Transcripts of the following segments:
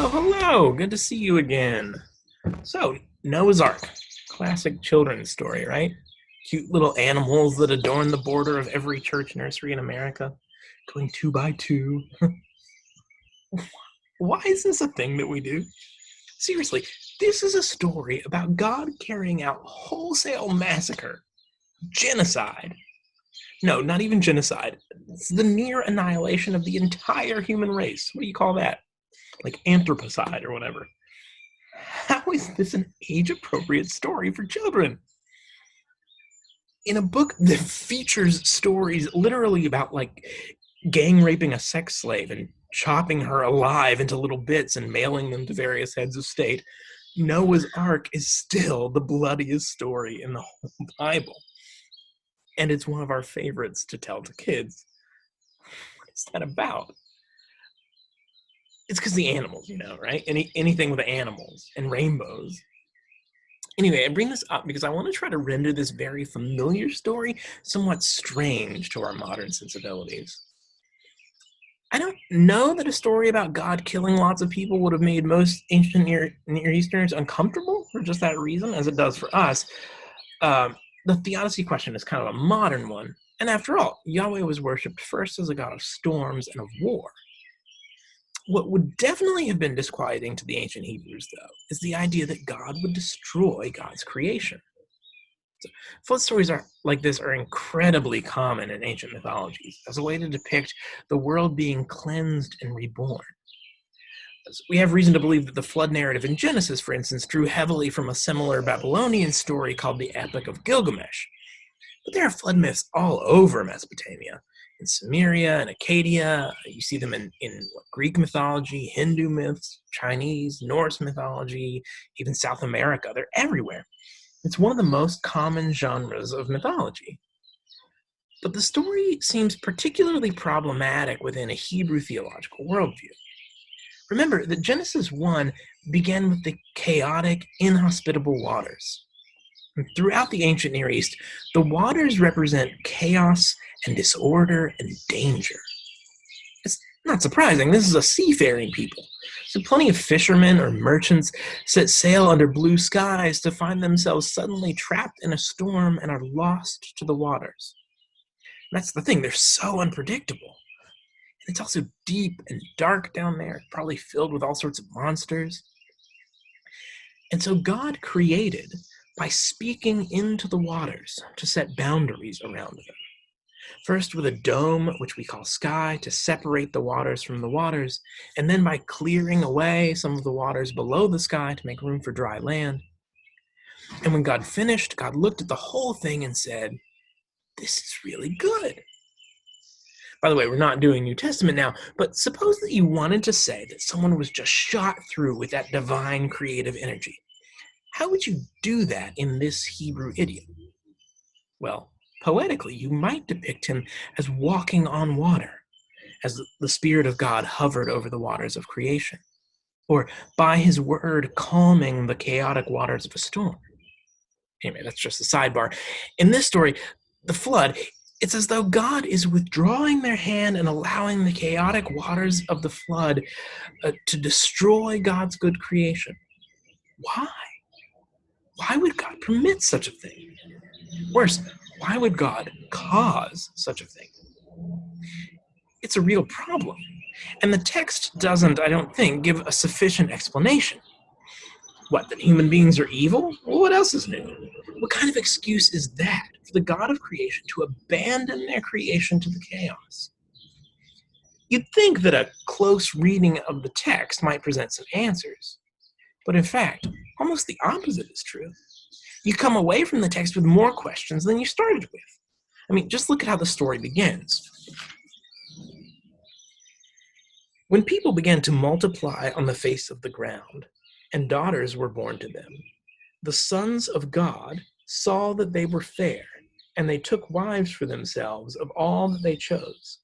Oh, hello. Good to see you again. So, Noah's Ark. Classic children's story, right? Cute little animals that adorn the border of every church nursery in America, going two by two. Why is this a thing that we do? Seriously, this is a story about God carrying out wholesale massacre, genocide. No, not even genocide. It's the near annihilation of the entire human race. What do you call that? Like anthropocide or whatever. How is this an age-appropriate story for children? In a book that features stories literally about like gang raping a sex slave and chopping her alive into little bits and mailing them to various heads of state, Noah's Ark is still the bloodiest story in the whole Bible. And it's one of our favorites to tell to kids. What is that about? It's because the animals, right? Anything with animals and rainbows. Anyway, I bring this up because I want to try to render this very familiar story somewhat strange to our modern sensibilities. I don't know that a story about God killing lots of people would have made most ancient Near Easterners uncomfortable for just that reason, as it does for us. The theodicy question is kind of a modern one, and after all, Yahweh was worshipped first as a god of storms and of war. What would definitely have been disquieting to the ancient Hebrews, though, is the idea that God would destroy God's creation. So, flood stories like this are incredibly common in ancient mythologies as a way to depict the world being cleansed and reborn. We have reason to believe that the flood narrative in Genesis, for instance, drew heavily from a similar Babylonian story called the Epic of Gilgamesh. But there are flood myths all over Mesopotamia. In Sumeria and Akkadian, you see them in Greek mythology, Hindu myths, Chinese, Norse mythology, even South America. They're everywhere. It's one of the most common genres of mythology. But the story seems particularly problematic within a Hebrew theological worldview. Remember that Genesis 1 began with the chaotic, inhospitable waters. And throughout the ancient Near East, the waters represent chaos and disorder and danger. It's not surprising. This is a seafaring people. So plenty of fishermen or merchants set sail under blue skies to find themselves suddenly trapped in a storm and are lost to the waters. And that's the thing. They're so unpredictable. And it's also deep and dark down there, probably filled with all sorts of monsters. And so God created by speaking into the waters to set boundaries around them. First with a dome, which we call sky, to separate the waters from the waters, and then by clearing away some of the waters below the sky to make room for dry land. And when God finished, God looked at the whole thing and said, "This is really good." By the way, we're not doing New Testament now, but suppose that you wanted to say that someone was just shot through with that divine creative energy. How would you do that in this Hebrew idiom? Well, poetically, you might depict him as walking on water, as the Spirit of God hovered over the waters of creation, or by his word calming the chaotic waters of a storm. Anyway, that's just a sidebar. In this story, the flood, it's as though God is withdrawing their hand and allowing the chaotic waters of the flood to destroy God's good creation. Why? Why would God permit such a thing? Worse, why would God cause such a thing? It's a real problem. And the text doesn't, I don't think, give a sufficient explanation. What, that human beings are evil? Well, what else is new? What kind of excuse is that for the God of creation to abandon their creation to the chaos? You'd think that a close reading of the text might present some answers. But in fact, almost the opposite is true. You come away from the text with more questions than you started with. I mean, just look at how the story begins. When people began to multiply on the face of the ground, and daughters were born to them, the sons of God saw that they were fair, and they took wives for themselves of all that they chose.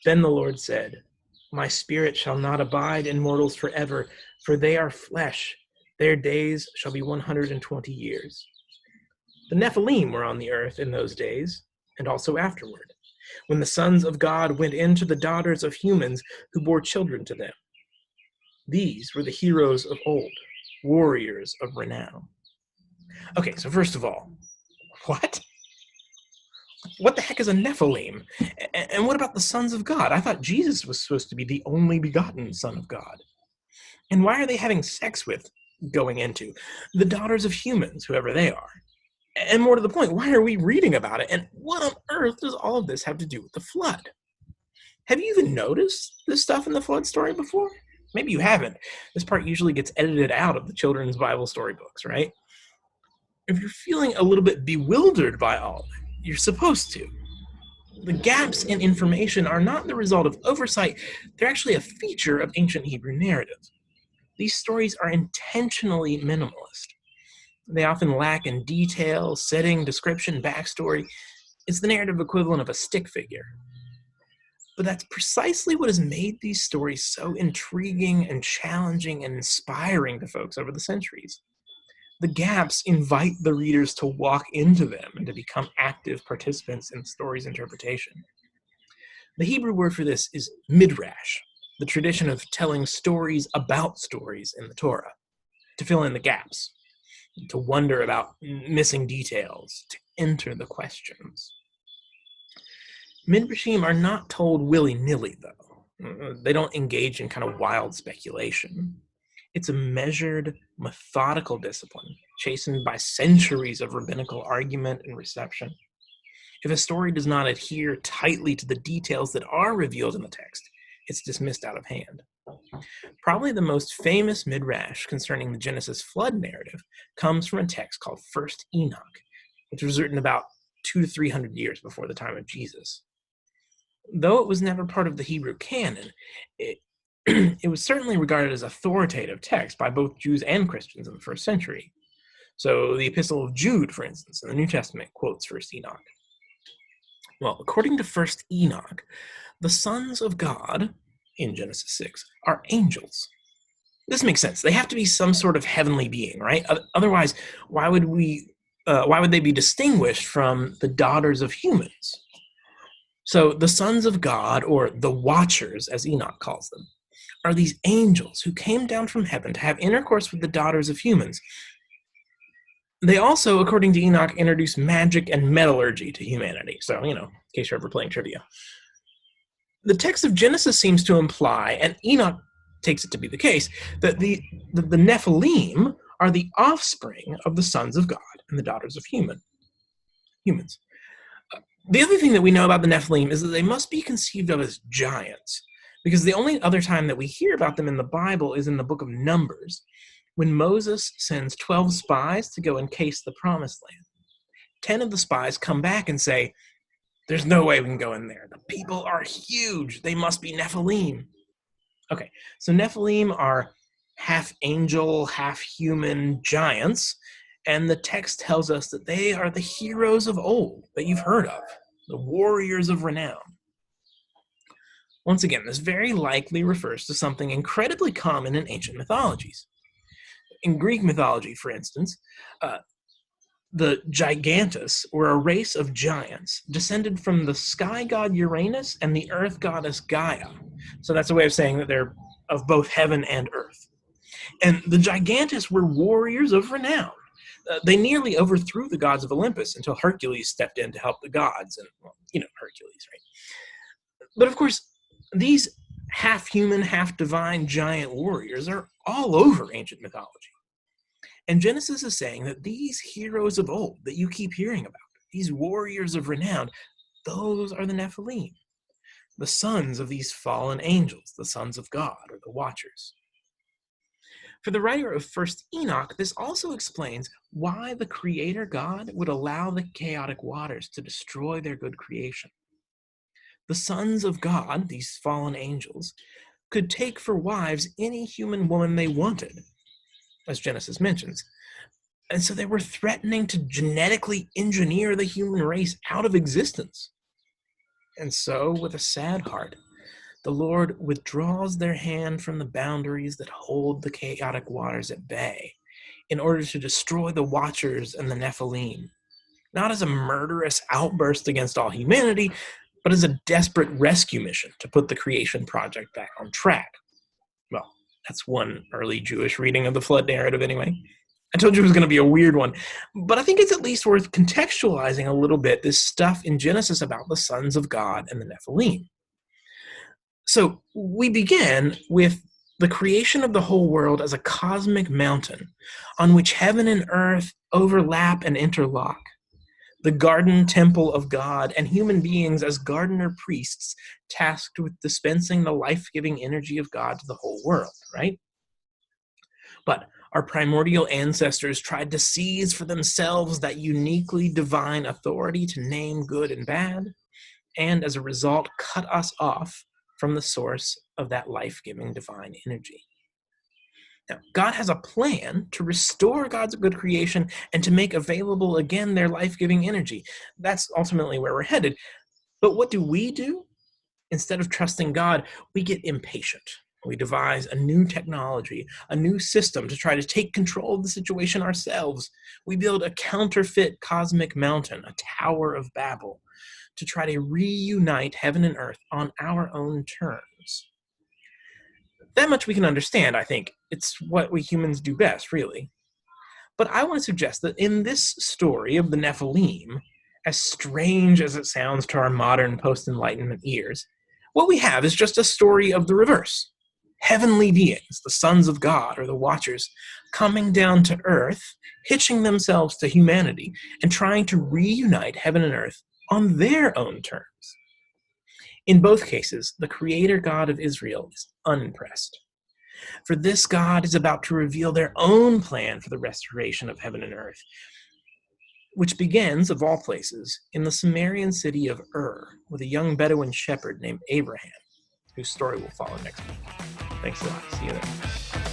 Then the Lord said, "My spirit shall not abide in mortals forever, for they are flesh. Their days shall be 120 years. The Nephilim were on the earth in those days, and also afterward, when the sons of God went into the daughters of humans who bore children to them. These were the heroes of old, warriors of renown. Okay, so first of all, what? What the heck is a Nephilim? And what about the sons of God? I thought Jesus was supposed to be the only begotten Son of God. And why are they having sex with, going into, the daughters of humans, whoever they are? And more to the point, why are we reading about it? And what on earth does all of this have to do with the flood? Have you even noticed this stuff in the flood story before? Maybe you haven't. This part usually gets edited out of the children's Bible storybooks, right? If you're feeling a little bit bewildered by all of it, you're supposed to. The gaps in information are not the result of oversight, they're actually a feature of ancient Hebrew narrative. These stories are intentionally minimalist. They often lack in detail, setting, description, backstory. It's the narrative equivalent of a stick figure. But that's precisely what has made these stories so intriguing and challenging and inspiring to folks over the centuries. The gaps invite the readers to walk into them and to become active participants in the story's interpretation. The Hebrew word for this is midrash, the tradition of telling stories about stories in the Torah, to fill in the gaps, to wonder about missing details, to enter the questions. Midrashim are not told willy-nilly, though. They don't engage in kind of wild speculation. It's a measured, methodical discipline, chastened by centuries of rabbinical argument and reception. If a story does not adhere tightly to the details that are revealed in the text, it's dismissed out of hand. Probably the most famous midrash concerning the Genesis flood narrative comes from a text called First Enoch, which was written about 200 to 300 years before the time of Jesus. Though it was never part of the Hebrew canon, it was certainly regarded as authoritative text by both Jews and Christians in the first century. So the Epistle of Jude, for instance, in the New Testament, quotes First Enoch. Well, according to First Enoch, the sons of God, in Genesis 6, are angels. This makes sense. They have to be some sort of heavenly being, right? Otherwise, why would they be distinguished from the daughters of humans? So the sons of God, or the Watchers, as Enoch calls them, are these angels who came down from heaven to have intercourse with the daughters of humans. They also, according to Enoch, introduce magic and metallurgy to humanity. So, in case you're ever playing trivia. The text of Genesis seems to imply, and Enoch takes it to be the case, that the Nephilim are the offspring of the sons of God and the daughters of humans. The other thing that we know about the Nephilim is that they must be conceived of as giants, because the only other time that we hear about them in the Bible is in the book of Numbers, when Moses sends 12 spies to go encase the promised land. 10 of the spies come back and say, "There's no way we can go in there. The people are huge. They must be Nephilim." Okay, so Nephilim are half angel, half human giants, and the text tells us that they are the heroes of old that you've heard of, the warriors of renown. Once again, this very likely refers to something incredibly common in ancient mythologies. In Greek mythology, for instance, the Gigantes were a race of giants descended from the sky god Uranus and the earth goddess Gaia. So that's a way of saying that they're of both heaven and earth. And the Gigantes were warriors of renown. They nearly overthrew the gods of Olympus until Hercules stepped in to help the gods. And, Hercules, right? But of course, these half-human, half-divine giant warriors are all over ancient mythology. And Genesis is saying that these heroes of old that you keep hearing about, these warriors of renown, those are the Nephilim, the sons of these fallen angels, the sons of God, or the Watchers. For the writer of First Enoch, this also explains why the Creator God would allow the chaotic waters to destroy their good creation. The sons of God, these fallen angels, could take for wives any human woman they wanted, as Genesis mentions. And so they were threatening to genetically engineer the human race out of existence. And so, with a sad heart, the Lord withdraws their hand from the boundaries that hold the chaotic waters at bay in order to destroy the Watchers and the Nephilim, not as a murderous outburst against all humanity, but as a desperate rescue mission to put the creation project back on track. Well, That's one early Jewish reading of the flood narrative, anyway. I told you it was going to be a weird one, but I think it's at least worth contextualizing a little bit this stuff in Genesis about the sons of God and the Nephilim. So we begin with the creation of the whole world as a cosmic mountain on which heaven and earth overlap and interlock. The garden temple of God and human beings as gardener priests tasked with dispensing the life-giving energy of God to the whole world, right? But our primordial ancestors tried to seize for themselves that uniquely divine authority to name good and bad, and as a result, cut us off from the source of that life-giving divine energy. Now, God has a plan to restore God's good creation and to make available again their life-giving energy. That's ultimately where we're headed. But what do? Instead of trusting God, we get impatient. We devise a new technology, a new system to try to take control of the situation ourselves. We build a counterfeit cosmic mountain, a Tower of Babel, to try to reunite heaven and earth on our own terms. That much we can understand, I think. It's what we humans do best, really. But I want to suggest that in this story of the Nephilim, as strange as it sounds to our modern post-Enlightenment ears, what we have is just a story of the reverse. Heavenly beings, the sons of God or the Watchers, coming down to earth, hitching themselves to humanity, and trying to reunite heaven and earth on their own terms. In both cases, the Creator God of Israel is unimpressed. For this God is about to reveal their own plan for the restoration of heaven and earth, which begins, of all places, in the Sumerian city of Ur, with a young Bedouin shepherd named Abraham, whose story will follow next week. Thanks a lot. See you then.